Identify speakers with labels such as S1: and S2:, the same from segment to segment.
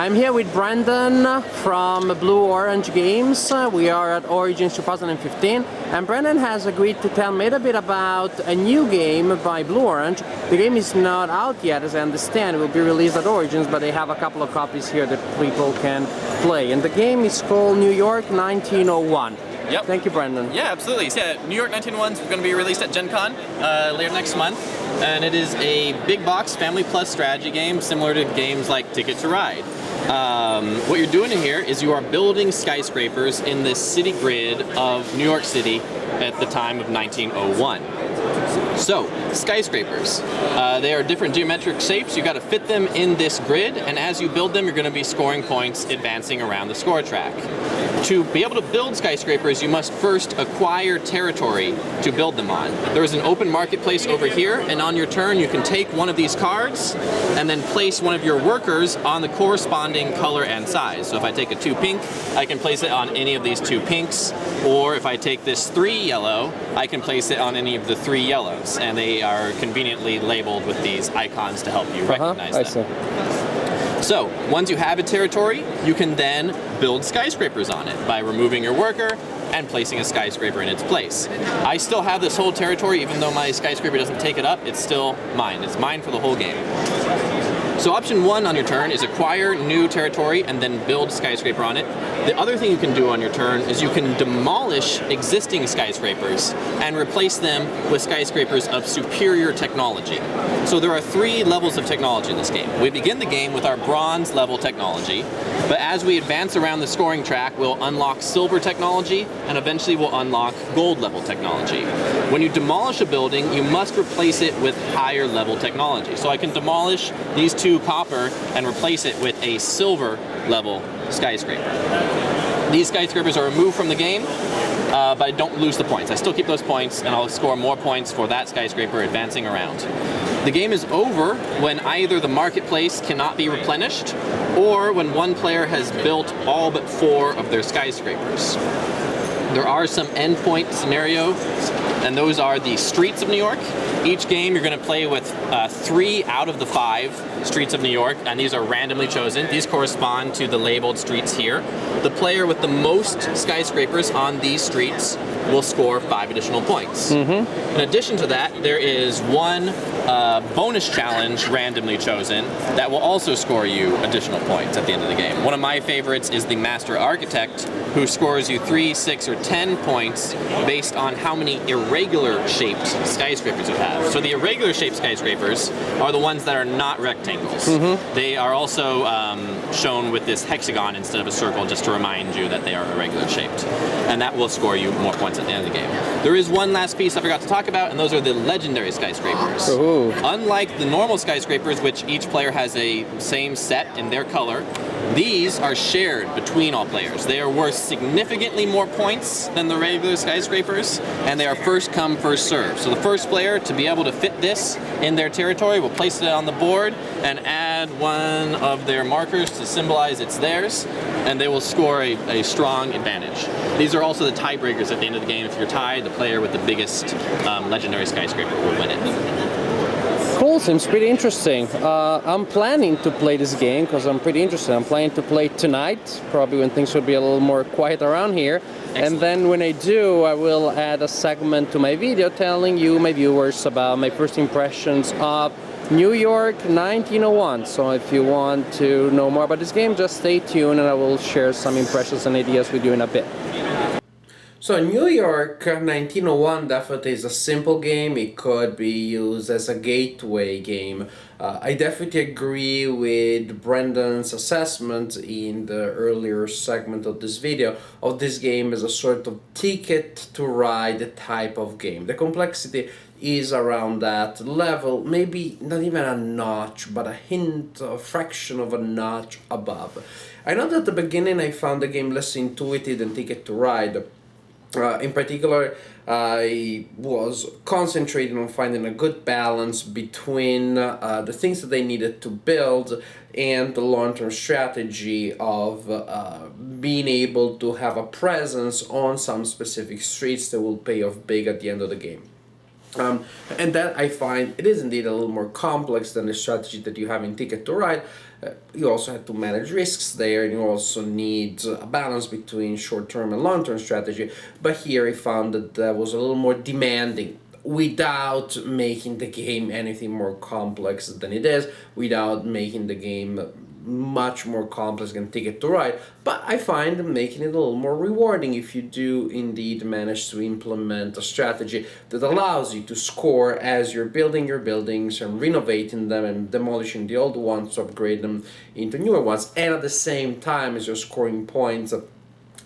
S1: I'm here with Brandan from Blue Orange Games. We are at Origins 2015, and Brandan has agreed to tell me a bit about a new game by Blue Orange. The game is not out yet, as I understand. It will be released at Origins, but they have a couple of copies here that people can play. And the game is called New York 1901.
S2: Yep.
S1: Thank you, Brandan.
S2: Yeah, absolutely. So, yeah, New York 1901 is going to be released at Gen Con later next month, and it is a big box Family Plus strategy game similar to games like Ticket to Ride. What you're doing here is you are building skyscrapers in this city grid of New York City at the time of 1901. So, skyscrapers. They are different geometric shapes. You've got to fit them in this grid, and as you build them, you're going to be scoring points advancing around the score track. To be able to build skyscrapers, you must first acquire territory to build them on. There is an open marketplace over here, and on your turn, you can take one of these cards and then place one of your workers on the corresponding color and size. So if I take a 2 pink, I can place it on any of these 2 pinks, or if I take this 3 yellow, I can place it on any of the 3 yellows, and they are conveniently labeled with these icons to help you recognize them.
S1: I see.
S2: So, once you have a territory, you can then build skyscrapers on it by removing your worker and placing a skyscraper in its place. I still have this whole territory, even though my skyscraper doesn't take it up, it's still mine. It's mine for the whole game. So option 1 on your turn is acquire new territory and then build skyscraper on it. The other thing you can do on your turn is you can demolish existing skyscrapers and replace them with skyscrapers of superior technology. So there are 3 levels of technology in this game. We begin the game with our bronze level technology, but as we advance around the scoring track, we'll unlock silver technology and eventually we'll unlock gold level technology. When you demolish a building, you must replace it with higher level technology. So I can demolish these 2 copper and replace it with a silver level skyscraper. These skyscrapers are removed from the game, but I don't lose the points. I still keep those points, and I'll score more points for that skyscraper advancing around. The game is over when either the marketplace cannot be replenished, or when one player has built all but 4 of their skyscrapers. There are some endpoint scenarios, and those are the streets of New York. Each game you're going to play with 3 out of the 5 streets of New York, and these are randomly chosen. These correspond to the labeled streets here. The player with the most skyscrapers on these streets will score 5 additional points. In addition to that, there is one bonus challenge randomly chosen that will also score you additional points at the end of the game. One of my favorites is the Master Architect, who scores you 3, 6, or 10 points based on how many irregular shaped skyscrapers you have. So the irregular shaped skyscrapers are the ones that are not rectangles. They are also shown with this hexagon instead of a circle, just to remind you that they are irregular shaped. And that will score you more points at the end of the game. There is one last piece I forgot to talk about, and those are the legendary skyscrapers. Unlike the normal skyscrapers, which each player has a same set in their color, these are shared between all players. They are worth significantly more points than the regular skyscrapers, and they are first come, first served. So the first player to be able to fit this in their territory will place it on the board and add one of their markers to symbolize it's theirs, and they will score a strong advantage. These are also the tiebreakers at the end of the game. If you're tied, the player with the biggest legendary skyscraper will win it.
S1: Cool, seems pretty interesting. I'm planning to play this game because I'm pretty interested. I'm planning to play tonight, probably when things will be a little more quiet around here. Excellent. And then when I do, I will add a segment to my video telling you, my viewers, about my first impressions of New York 1901. So if you want to know more about this game, just stay tuned and I will share some impressions and ideas with you in a bit. So New York 1901 definitely is a simple game. It could be used as a gateway game. I definitely agree with Brandan's assessment in the earlier segment of this video of this game as a sort of ticket to ride type of game. The complexity is around that level, maybe not even a notch, but a hint, a fraction of a notch above. I know that at the beginning I found the game less intuitive than Ticket to Ride. In particular, I was concentrating on finding a good balance between the things that they needed to build and the long-term strategy of being able to have a presence on some specific streets that will pay off big at the end of the game. And that I find it is indeed a little more complex than the strategy that you have in Ticket to Ride, You also have to manage risks there, and you also need a balance between short-term and long-term strategy. But here I found that was a little more demanding without making the game anything more complex than it is, without making the game much more complex than Ticket to Ride. But I find making it a little more rewarding if you do indeed manage to implement a strategy that allows you to score as you're building your buildings and renovating them and demolishing the old ones to upgrade them into newer ones, and at the same time as you're scoring points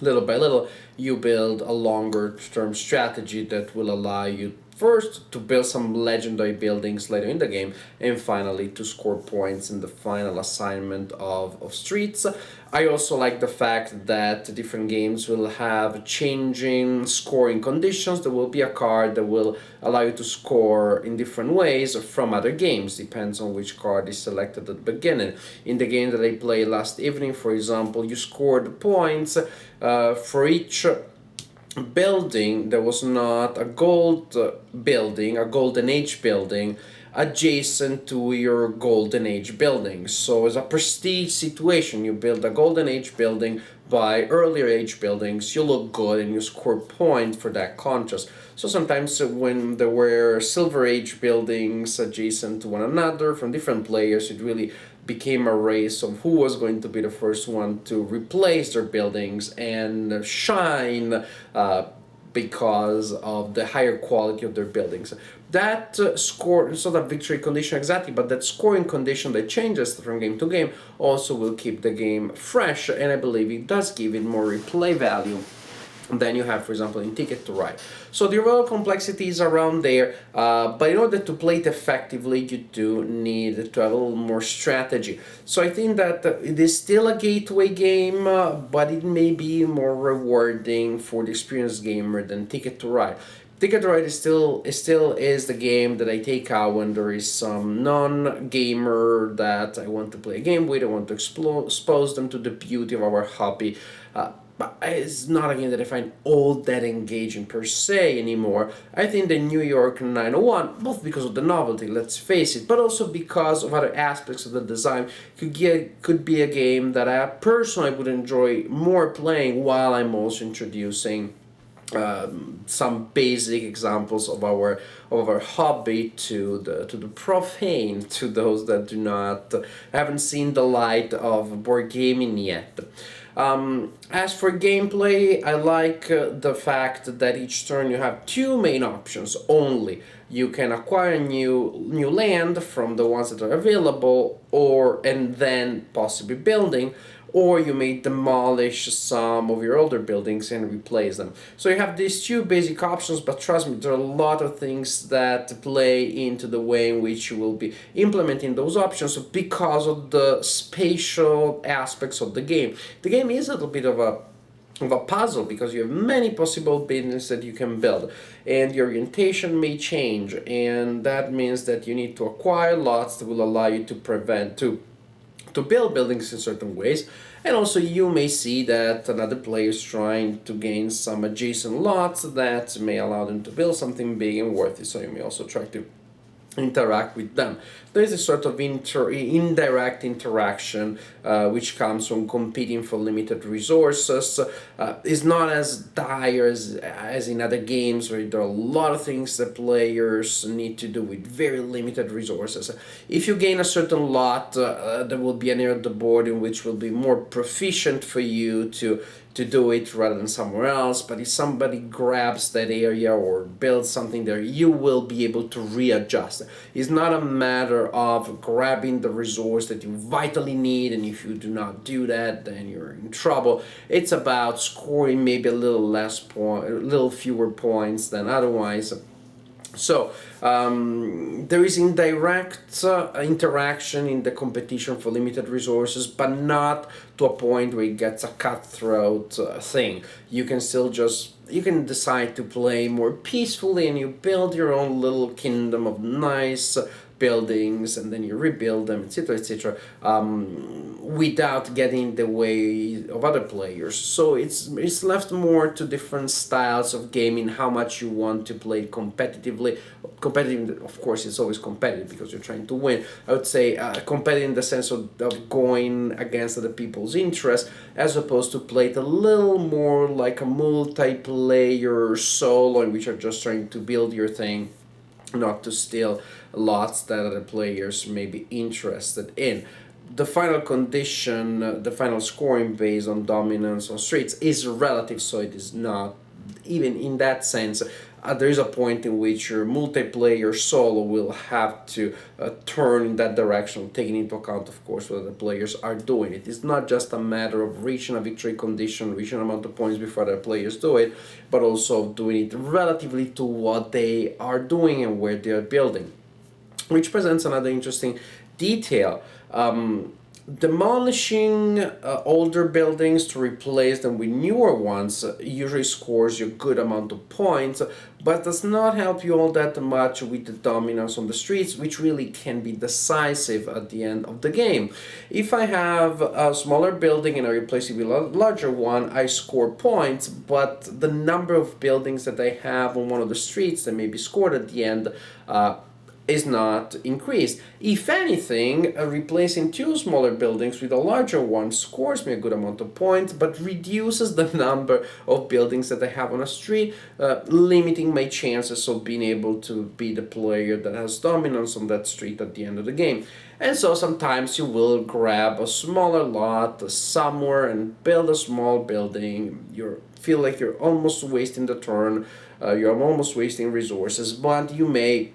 S1: little by little, you build a longer term strategy that will allow you first to build some legendary buildings later in the game, and finally to score points in the final assignment of streets. I also like the fact that different games will have changing scoring conditions. There will be a card that will allow you to score in different ways from other games, depends on which card is selected at the beginning. In the game that I played last evening, for example, you scored points for each building. There was not a gold building, a golden age building adjacent to your golden age building. So as a prestige situation, you build a golden age building by earlier age buildings, you look good and you score points for that contrast. So sometimes when there were silver age buildings adjacent to one another from different players, it really became a race of who was going to be the first one to replace their buildings and shine because of the higher quality of their buildings. That score, it's not a victory condition exactly, but that scoring condition that changes from game to game also will keep the game fresh, and I believe it does give it more replay value than you have, for example, in Ticket to Ride. So the overall complexity is around there, but in order to play it effectively, you do need to have a little more strategy. So I think that it is still a gateway game, but it may be more rewarding for the experienced gamer than Ticket to Ride. Ticket to Ride is still is the game that I take out when there is some non-gamer that I want to play a game with. I want to expose them to the beauty of our hobby. But it's not a game that I find all that engaging per se anymore. I think the New York 901, both because of the novelty, let's face it, but also because of other aspects of the design, could be a game that I personally would enjoy more playing while I'm also introducing some basic examples of our hobby to the profane, to those that do not haven't seen the light of board gaming yet. As for gameplay, I like the fact that each turn you have two main options only. You can acquire new land from the ones that are available, and then possibly building, or you may demolish some of your older buildings and replace them. So you have these two basic options, but trust me, there are a lot of things that play into the way in which you will be implementing those options because of the spatial aspects of the game. The game is a little bit of a puzzle because you have many possible buildings that you can build, and the orientation may change, and that means that you need to acquire lots that will allow you to build buildings in certain ways. And also you may see that another player is trying to gain some adjacent lots that may allow them to build something big and worthy, so you may also try to interact with them. There is a sort of indirect interaction which comes from competing for limited resources. It's not as dire as in other games where there are a lot of things that players need to do with very limited resources. If you gain a certain lot, there will be an area of the board in which will be more proficient for you to do it rather than somewhere else. But if somebody grabs that area or builds something there, you will be able to readjust. It's not a matter of grabbing the resource that you vitally need, and if you do not do that, then you're in trouble. It's about scoring maybe a little fewer points than otherwise. So there is indirect interaction in the competition for limited resources, but not to a point where it gets a cutthroat thing. You can still you can decide to play more peacefully, and you build your own little kingdom of nice buildings and then you rebuild them, etc., etc., without getting in the way of other players. So it's left more to different styles of gaming, how much you want to play competitively. Competitive, of course, it's always competitive because you're trying to win. I would say competitive in the sense of going against other people's interests, as opposed to play it a little more like a multiplayer solo in which you're just trying to build your thing, not to steal lots that other players may be interested in. The final condition, the final scoring based on dominance on streets is relative, so it is not, even in that sense, there is a point in which your multiplayer solo will have to turn in that direction, taking into account, of course, what the players are doing. It is not just a matter of reaching a victory condition, reaching an amount of points before the players do it, but also doing it relatively to what they are doing and where they are building, which presents another interesting detail. Demolishing older buildings to replace them with newer ones usually scores you a good amount of points, but does not help you all that much with the dominance on the streets, which really can be decisive at the end of the game. If I have a smaller building and I replace it with a larger one, I score points, but the number of buildings that I have on one of the streets that may be scored at the end is not increased. If anything, replacing two smaller buildings with a larger one scores me a good amount of points, but reduces the number of buildings that I have on a street, limiting my chances of being able to be the player that has dominance on that street at the end of the game. And so sometimes you will grab a smaller lot somewhere and build a small building. You feel like you're almost wasting the turn, you're almost wasting resources, but you may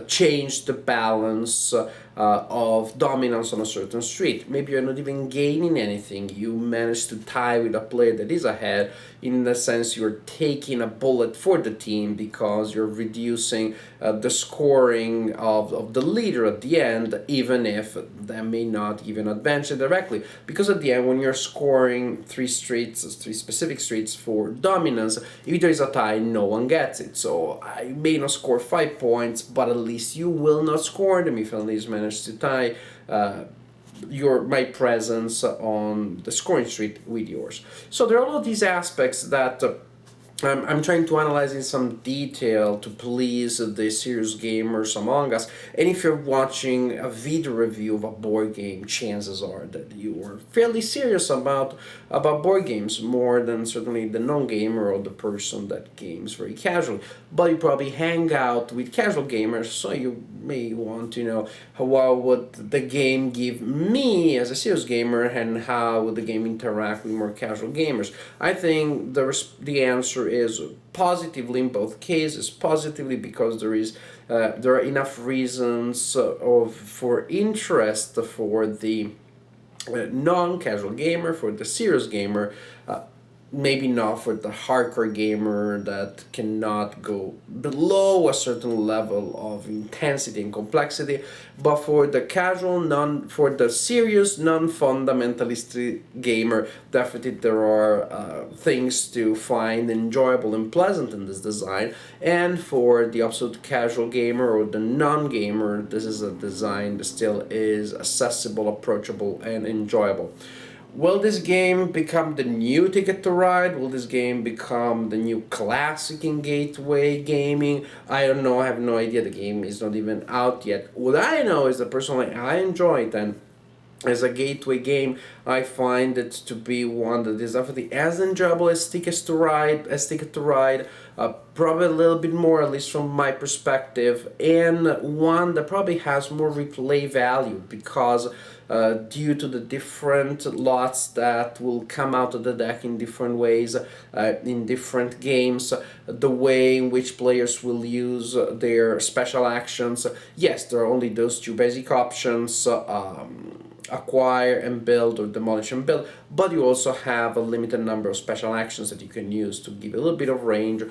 S1: change the balance of dominance on a certain street. Maybe you're not even gaining anything. You manage to tie with a player that is ahead. In the sense, you're taking a bullet for the team because you're reducing the scoring of the leader at the end, even if they may not even advance it directly. Because at the end, when you're scoring three specific streets for dominance, if there is a tie, no one gets it. So I may not score 5 points, but at least you will not score them if at least manage to tie my presence on the scoring street with yours. So there are all of these aspects that I'm trying to analyze in some detail to please the serious gamers among us. And if you're watching a video review of a board game, chances are that you are fairly serious about board games, more than certainly the non-gamer or the person that games very casually. But you probably hang out with casual gamers, so you may want to know how would the game give me as a serious gamer, and how would the game interact with more casual gamers. I think the answer is positively in both cases. Positively because there are enough reasons for interest for the non-casual gamer, for the serious gamer. Maybe not for the hardcore gamer that cannot go below a certain level of intensity and complexity, but for the for the serious, non-fundamentalist gamer, definitely there are things to find enjoyable and pleasant in this design. And for the absolute casual gamer or the non-gamer, this is a design that still is accessible, approachable, and enjoyable. Will this game become the new Ticket to Ride? Will this game become the new classic in gateway gaming? I don't know, I have no idea. The game is not even out yet. What I know is that personally I enjoy it, and as a gateway game, I find it to be one that is definitely as enjoyable as Ticket to Ride, probably a little bit more, at least from my perspective, and one that probably has more replay value because due to the different lots that will come out of the deck in different ways, in different games, the way in which players will use their special actions. Yes, there are only those two basic options, acquire and build or demolish and build, but you also have a limited number of special actions that you can use to give a little bit of range.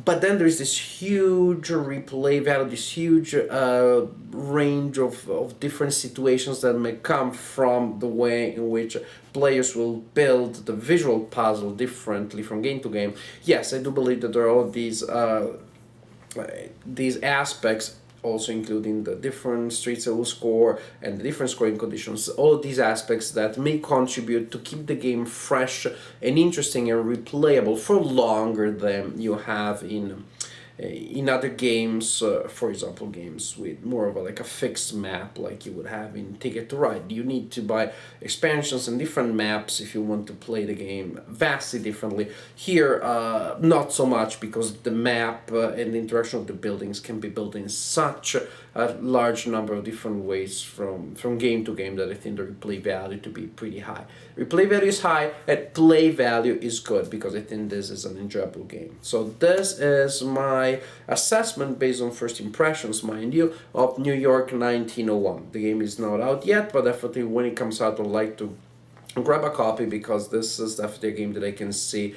S1: But then there's this huge replay value, this huge range of different situations that may come from the way in which players will build the visual puzzle differently from game to game. Yes, I do believe that there are all these aspects also including the different streets it will score and the different scoring conditions, all of these aspects that may contribute to keep the game fresh and interesting and replayable for longer than you have in other games, for example, games with more of like a fixed map, like you would have in Ticket to Ride. You need to buy expansions and different maps if you want to play the game vastly differently. Here, not so much, because the map and the interaction of the buildings can be built in such a large number of different ways from game to game that I think the replay value to be pretty high. Replay value is high and play value is good, because I think this is an enjoyable game. So this is my assessment based on first impressions, mind you, of New York 1901. The game is not out yet, but definitely when it comes out, I'd like to grab a copy, because this is definitely a game that I can see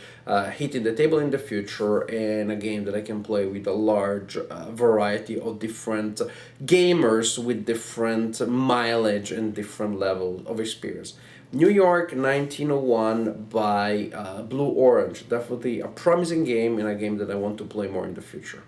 S1: hitting the table in the future, and a game that I can play with a large variety of different gamers with different mileage and different level of experience. New York 1901 by Blue Orange. Definitely a promising game, and a game that I want to play more in the future.